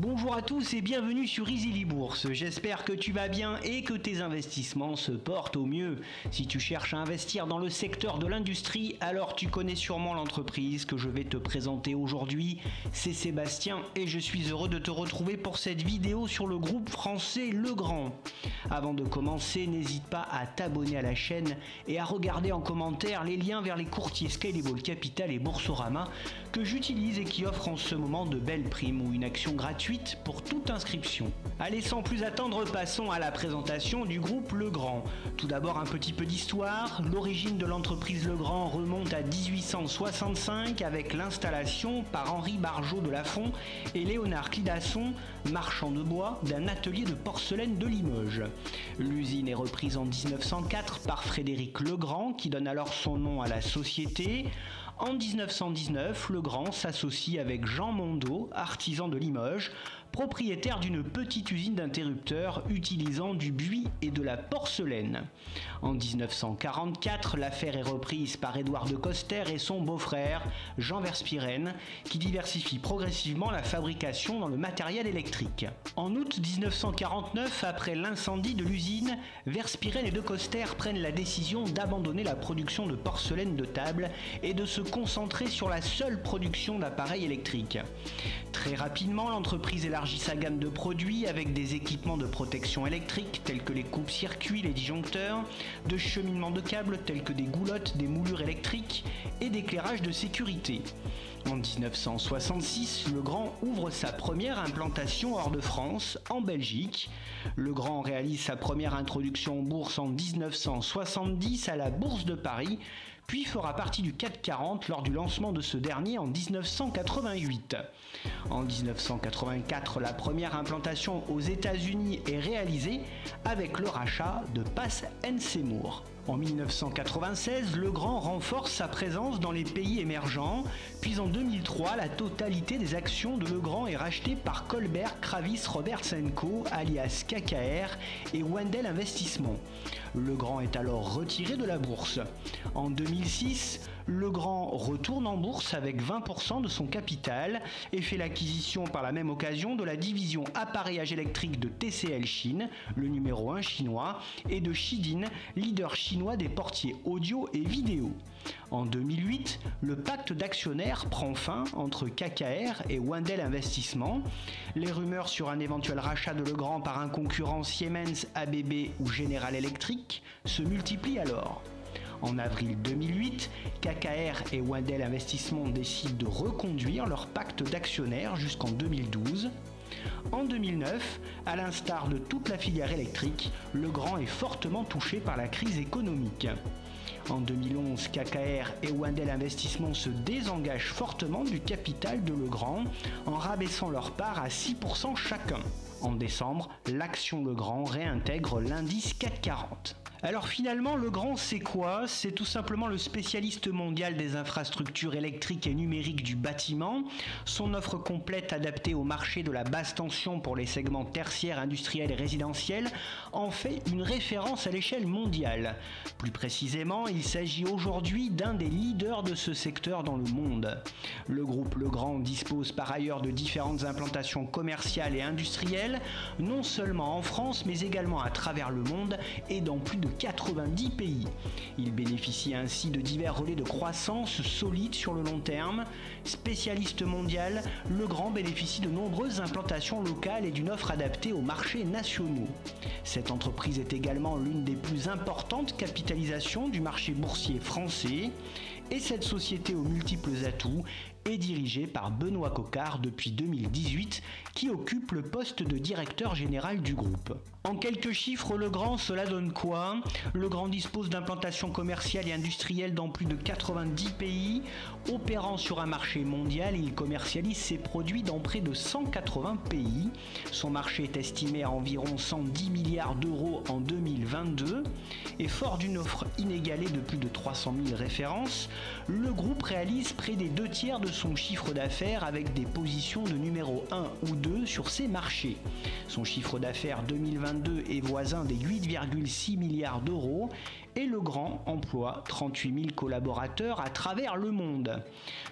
Bonjour à tous et bienvenue sur Easily Bourse. J'espère que tu vas bien et que tes investissements se portent au mieux. Si tu cherches à investir dans le secteur de l'industrie, alors tu connais sûrement l'entreprise que je vais te présenter aujourd'hui. C'est Sébastien et je suis heureux de te retrouver pour cette vidéo sur le groupe français Legrand. Avant de commencer, n'hésite pas à t'abonner à la chaîne et à regarder en commentaire les liens vers les courtiers Scalable Capital et Boursorama que j'utilise et qui offrent en ce moment de belles primes ou une action gratuite pour toute inscription. Allez, sans plus attendre, passons à la présentation du groupe Legrand. Tout d'abord, un petit peu d'histoire. L'origine de l'entreprise Legrand remonte à 1865 avec l'installation par Henri Barjot de Lafont et Léonard Clidasson, marchand de bois, d'un atelier de porcelaine de Limoges. L'usine est reprise en 1904 par Frédéric Legrand qui donne alors son nom à la société. En 1919, Legrand s'associe avec Jean Mondeau, artisan de Limoges, propriétaire d'une petite usine d'interrupteurs utilisant du buis et de la porcelaine. En 1944, l'affaire est reprise par Édouard de Coster et son beau-frère, Jean Verspiren, qui diversifient progressivement la fabrication dans le matériel électrique. En août 1949, après l'incendie de l'usine, Verspiren et de Coster prennent la décision d'abandonner la production de porcelaine de table et de se concentrer sur la seule production d'appareils électriques. Très rapidement, l'entreprise élargit sa gamme de produits avec des équipements de protection électrique tels que les coupes-circuits, les disjoncteurs, de cheminement de câbles tels que des goulottes, des moulures électriques et d'éclairage de sécurité. En 1966, Legrand ouvre sa première implantation hors de France, en Belgique. Legrand réalise sa première introduction en bourse en 1970 à la Bourse de Paris, puis fera partie du CAC 40 lors du lancement de ce dernier en 1988. En 1984, la première implantation aux États-Unis est réalisée avec le rachat de Pass & Seymour. En 1996, Legrand renforce sa présence dans les pays émergents, puis en 2003, la totalité des actions de Legrand est rachetée par Colbert Kravis Roberts & Co, alias KKR, et Wendel Investissement. Legrand est alors retiré de la bourse. En 2006, Legrand retourne en bourse avec 20% de son capital et fait l'acquisition par la même occasion de la division appareillage électrique de TCL Chine, le numéro 1 chinois, et de Shidin, leader chinois des portiers audio et vidéo. En 2008, le pacte d'actionnaires prend fin entre KKR et Wendel Investissement. Les rumeurs sur un éventuel rachat de Legrand par un concurrent Siemens, ABB ou General Electric se multiplient alors. En avril 2008, KKR et Wendel Investissement décident de reconduire leur pacte d'actionnaires jusqu'en 2012. En 2009, à l'instar de toute la filière électrique, Legrand est fortement touché par la crise économique. En 2011, KKR et Wendel Investissement se désengagent fortement du capital de Legrand en rabaissant leur part à 6% chacun. En décembre, l'action Legrand réintègre l'indice CAC 40. Alors finalement, Legrand, c'est quoi? C'est tout simplement le spécialiste mondial des infrastructures électriques et numériques du bâtiment. Son offre complète adaptée au marché de la basse tension pour les segments tertiaires, industriels et résidentiels en fait une référence à l'échelle mondiale. Plus précisément, il s'agit aujourd'hui d'un des leaders de ce secteur dans le monde. Le groupe Legrand dispose par ailleurs de différentes implantations commerciales et industrielles, non seulement en France mais également à travers le monde et dans plus de 90 pays. Il bénéficie ainsi de divers relais de croissance solides sur le long terme. Spécialiste mondial, Legrand bénéficie de nombreuses implantations locales et d'une offre adaptée aux marchés nationaux. Cette entreprise est également l'une des plus importantes capitalisations du marché boursier français et cette société aux multiples atouts est dirigée par Benoît Coquard depuis 2018 qui occupe le poste de directeur général du groupe. En quelques chiffres, Legrand, cela donne quoi? Legrand dispose d'implantations commerciales et industrielles dans plus de 90 pays. Opérant sur un marché mondial, il commercialise ses produits dans près de 180 pays. Son marché est estimé à environ 110 milliards d'euros en 2022. Et fort d'une offre inégalée de plus de 300 000 références, le groupe réalise près des 2/3 de son chiffre d'affaires avec des positions de numéro 1 ou 2 sur ces marchés. Son chiffre d'affaires 2022 est voisin des 8,6 milliards d'euros et Legrand emploie 38 000 collaborateurs à travers le monde.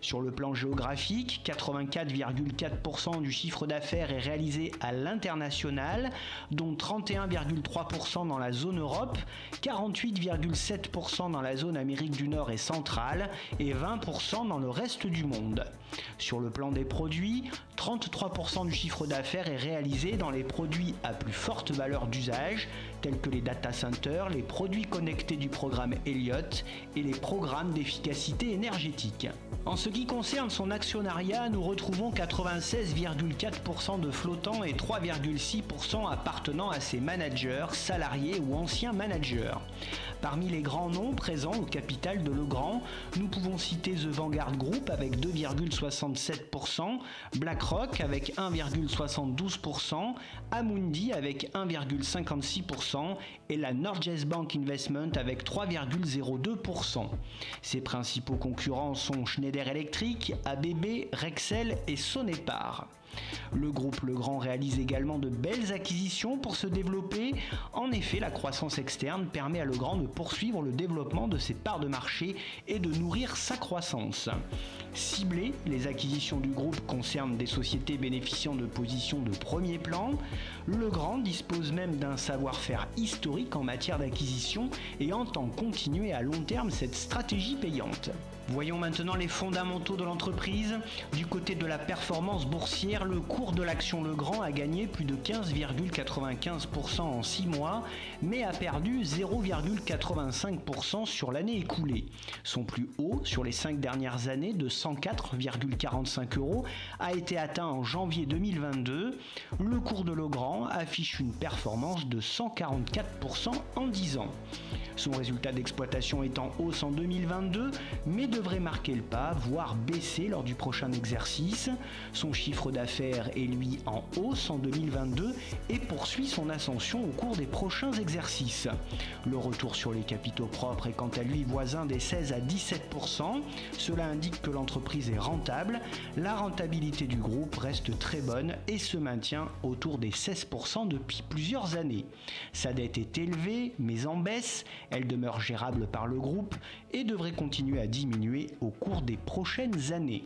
Sur le plan géographique, 84,4% du chiffre d'affaires est réalisé à l'international, dont 31,3% dans la zone Europe, 48,7% dans la zone Amérique du Nord et centrale et 20% dans le reste du monde. Sur le plan des produits, 33% du chiffre d'affaires est réalisé dans les produits à plus forte valeur d'usage, tels que les data centers, les produits connectés du programme Elliott et les programmes d'efficacité énergétique. En ce qui concerne son actionnariat, nous retrouvons 96,4% de flottants et 3,6% appartenant à ses managers, salariés ou anciens managers. Parmi les grands noms présents au capital de Legrand, nous pouvons citer The Vanguard Group avec 2,67%, BlackRock avec 1,72%, Amundi avec 1,56% et la Norges Bank Investment avec 3,02%. Ses principaux concurrents sont Schneider Electric, ABB, Rexel et Sonepar. Le groupe Legrand réalise également de belles acquisitions pour se développer. En effet, la croissance externe permet à Legrand de poursuivre le développement de ses parts de marché et de nourrir sa croissance. Ciblées, les acquisitions du groupe concernent des sociétés bénéficiant de positions de premier plan. Legrand dispose même d'un savoir-faire historique en matière d'acquisition et entend continuer à long terme cette stratégie payante. Voyons maintenant les fondamentaux de l'entreprise. Du côté de la performance boursière, le cours de l'action Legrand a gagné plus de 15,95% en 6 mois, mais a perdu 0,85% sur l'année écoulée. Son plus haut sur les 5 dernières années de 104,45 € a été atteint en janvier 2022. Le cours de Legrand affiche une performance de 144% en 10 ans. Son résultat d'exploitation est en hausse en 2022, mais devrait marquer le pas, voire baisser lors du prochain exercice. Son chiffre d'affaires est lui en hausse en 2022 et poursuit son ascension au cours des prochains exercices. Le retour sur les capitaux propres est quant à lui voisin des 16 à 17%. Cela indique que l'entreprise est rentable. La rentabilité du groupe reste très bonne et se maintient autour des 16% depuis plusieurs années. Sa dette est élevée, mais en baisse. Elle demeure gérable par le groupe et devrait continuer à diminuer au cours des prochaines années.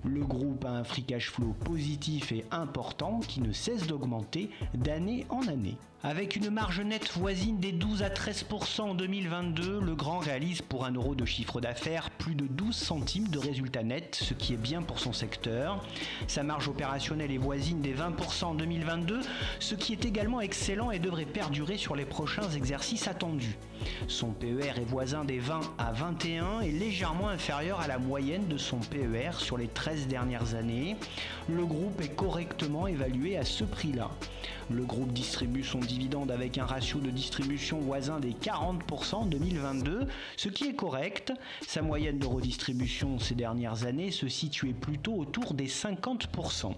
Le groupe a un free cash flow positif et important qui ne cesse d'augmenter d'année en année. Avec une marge nette voisine des 12 à 13% en 2022, Legrand réalise pour 1 € de chiffre d'affaires plus de 12 centimes de résultat net, ce qui est bien pour son secteur. Sa marge opérationnelle est voisine des 20% en 2022, ce qui est également excellent et devrait perdurer sur les prochains exercices attendus. Son PER est voisin des 20 à 21 et légèrement inférieur à la moyenne de son PER sur les 13 dernières années. Le groupe est correctement évalué à ce prix-là. Le groupe distribue son dividende avec un ratio de distribution voisin des 40% en 2022, ce qui est correct. Sa moyenne de redistribution ces dernières années se situait plutôt autour des 50%.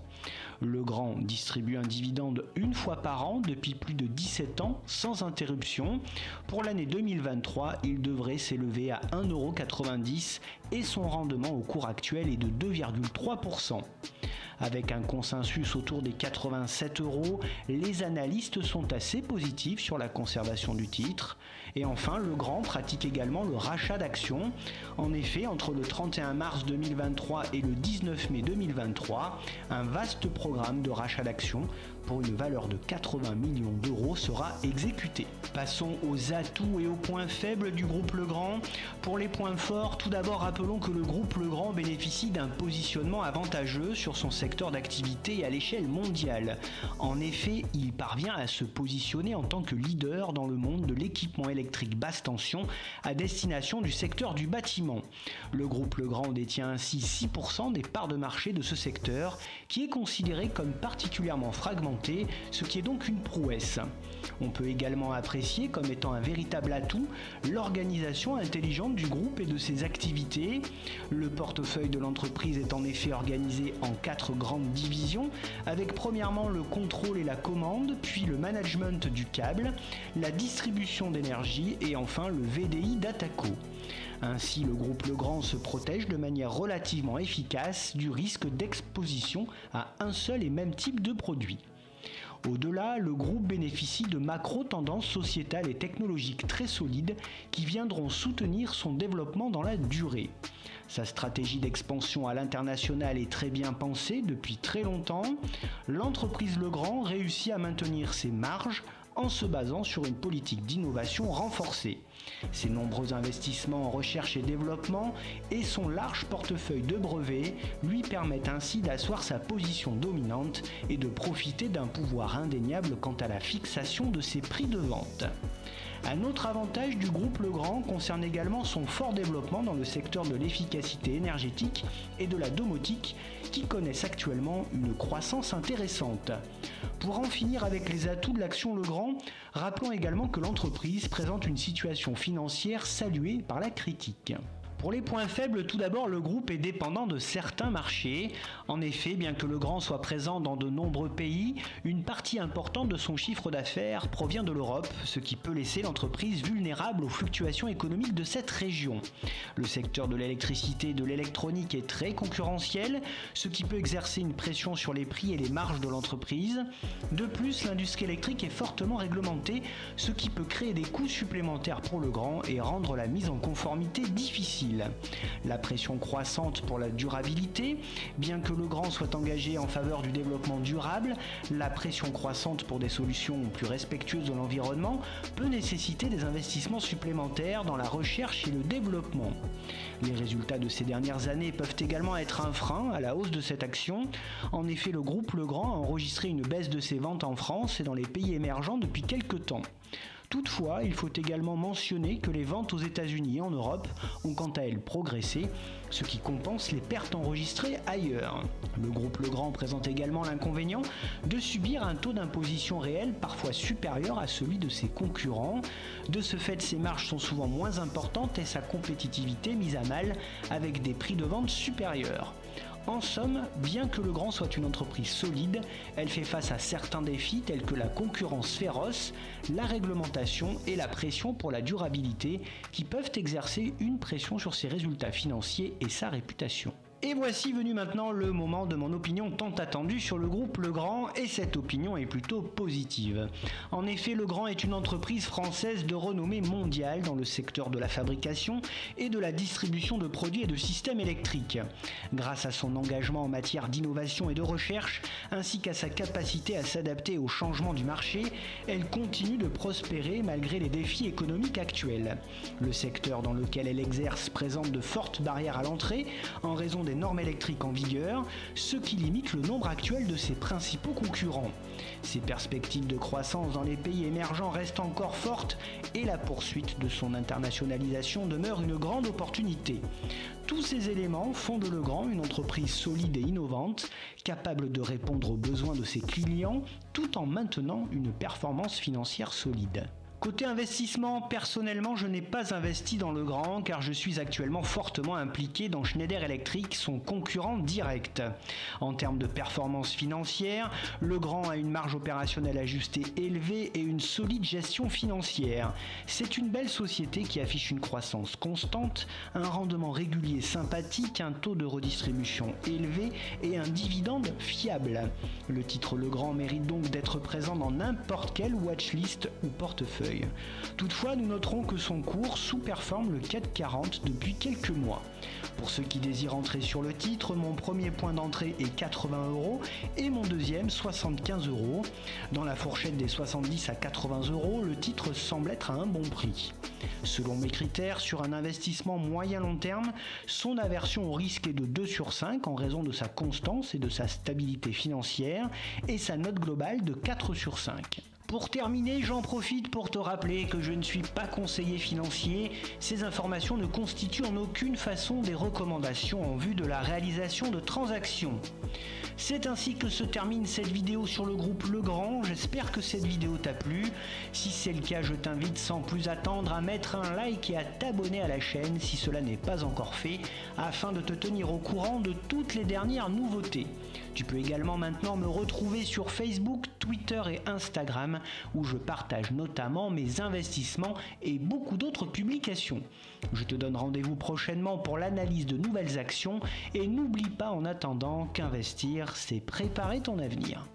Legrand distribue un dividende une fois par an depuis plus de 17 ans sans interruption. Pour l'année 2023, il devrait s'élever à 1,90 € et son rendement au cours actuel est de 2,3%. Avec un consensus autour des 87 €, les analystes sont assez positifs sur la conservation du titre. Et enfin, Legrand pratique également le rachat d'actions. En effet, entre le 31 mars 2023 et le 19 mai 2023, un vaste programme de rachat d'actions pour une valeur de 80 millions d'euros sera exécuté. Passons aux atouts et aux points faibles du groupe Legrand. Pour les points forts, tout d'abord rappelons que le groupe Legrand bénéficie d'un positionnement avantageux sur son secteur d'activité et à l'échelle mondiale. En effet, il parvient à se positionner en tant que leader dans le monde de l'équipement électrique basse tension à destination du secteur du bâtiment. Le groupe Legrand détient ainsi 6% des parts de marché de ce secteur, qui est considéré comme particulièrement fragmenté, ce qui est donc une prouesse. On peut également apprécier comme étant un véritable atout l'organisation intelligente du groupe et de ses activités. Le portefeuille de l'entreprise est en effet organisé en 4 grandes divisions, avec premièrement le contrôle et la commande, puis le management du câble, la distribution d'énergie et enfin le VDI d'Ataco. Ainsi, le groupe Legrand se protège de manière relativement efficace du risque d'exposition à un seul et même type de produit. Au-delà, le groupe bénéficie de macro-tendances sociétales et technologiques très solides qui viendront soutenir son développement dans la durée. Sa stratégie d'expansion à l'international est très bien pensée depuis très longtemps. L'entreprise Legrand réussit à maintenir ses marges en se basant sur une politique d'innovation renforcée. Ses nombreux investissements en recherche et développement et son large portefeuille de brevets lui permettent ainsi d'asseoir sa position dominante et de profiter d'un pouvoir indéniable quant à la fixation de ses prix de vente. Un autre avantage du groupe Legrand concerne également son fort développement dans le secteur de l'efficacité énergétique et de la domotique qui connaissent actuellement une croissance intéressante. Pour en finir avec les atouts de l'action Legrand, rappelons également que l'entreprise présente une situation financière saluée par la critique. Pour les points faibles, tout d'abord, le groupe est dépendant de certains marchés. En effet, bien que Legrand soit présent dans de nombreux pays, une partie importante de son chiffre d'affaires provient de l'Europe, ce qui peut laisser l'entreprise vulnérable aux fluctuations économiques de cette région. Le secteur de l'électricité et de l'électronique est très concurrentiel, ce qui peut exercer une pression sur les prix et les marges de l'entreprise. De plus, l'industrie électrique est fortement réglementée, ce qui peut créer des coûts supplémentaires pour Legrand et rendre la mise en conformité difficile. La pression croissante pour la durabilité, bien que Legrand soit engagé en faveur du développement durable, la pression croissante pour des solutions plus respectueuses de l'environnement peut nécessiter des investissements supplémentaires dans la recherche et le développement. Les résultats de ces dernières années peuvent également être un frein à la hausse de cette action. En effet, le groupe Legrand a enregistré une baisse de ses ventes en France et dans les pays émergents depuis quelques temps. Toutefois, il faut également mentionner que les ventes aux États-Unis et en Europe ont quant à elles progressé, ce qui compense les pertes enregistrées ailleurs. Le groupe Legrand présente également l'inconvénient de subir un taux d'imposition réel parfois supérieur à celui de ses concurrents. De ce fait, ses marges sont souvent moins importantes et sa compétitivité mise à mal avec des prix de vente supérieurs. En somme, bien que Legrand soit une entreprise solide, elle fait face à certains défis tels que la concurrence féroce, la réglementation et la pression pour la durabilité qui peuvent exercer une pression sur ses résultats financiers et sa réputation. Et voici venu maintenant le moment de mon opinion tant attendue sur le groupe Legrand, et cette opinion est plutôt positive. En effet, Legrand est une entreprise française de renommée mondiale dans le secteur de la fabrication et de la distribution de produits et de systèmes électriques. Grâce à son engagement en matière d'innovation et de recherche, ainsi qu'à sa capacité à s'adapter aux changements du marché, elle continue de prospérer malgré les défis économiques actuels. Le secteur dans lequel elle exerce présente de fortes barrières à l'entrée en raison des normes électriques en vigueur, ce qui limite le nombre actuel de ses principaux concurrents. Ses perspectives de croissance dans les pays émergents restent encore fortes et la poursuite de son internationalisation demeure une grande opportunité. Tous ces éléments font de Legrand une entreprise solide et innovante, capable de répondre aux besoins de ses clients tout en maintenant une performance financière solide. Côté investissement, personnellement, je n'ai pas investi dans Legrand car je suis actuellement fortement impliqué dans Schneider Electric, son concurrent direct. En termes de performance financière, Legrand a une marge opérationnelle ajustée élevée et une solide gestion financière. C'est une belle société qui affiche une croissance constante, un rendement régulier sympathique, un taux de redistribution élevé et un dividende fiable. Le titre Legrand mérite donc d'être présent dans n'importe quelle watchlist ou portefeuille. Toutefois, nous noterons que son cours sous-performe le CAC 40 depuis quelques mois. Pour ceux qui désirent entrer sur le titre, mon premier point d'entrée est 80 € et mon deuxième 75 €. Dans la fourchette des 70 à 80 €, le titre semble être à un bon prix. Selon mes critères, sur un investissement moyen-long terme, son aversion au risque est de 2 sur 5 en raison de sa constance et de sa stabilité financière et sa note globale de 4 sur 5. Pour terminer, j'en profite pour te rappeler que je ne suis pas conseiller financier. Ces informations ne constituent en aucune façon des recommandations en vue de la réalisation de transactions. C'est ainsi que se termine cette vidéo sur le groupe Legrand. J'espère que cette vidéo t'a plu. Si c'est le cas, je t'invite sans plus attendre à mettre un like et à t'abonner à la chaîne si cela n'est pas encore fait, afin de te tenir au courant de toutes les dernières nouveautés. Tu peux également maintenant me retrouver sur Facebook, Twitter et Instagram, où je partage notamment mes investissements et beaucoup d'autres publications. Je te donne rendez-vous prochainement pour l'analyse de nouvelles actions et n'oublie pas en attendant qu'investir, c'est préparer ton avenir.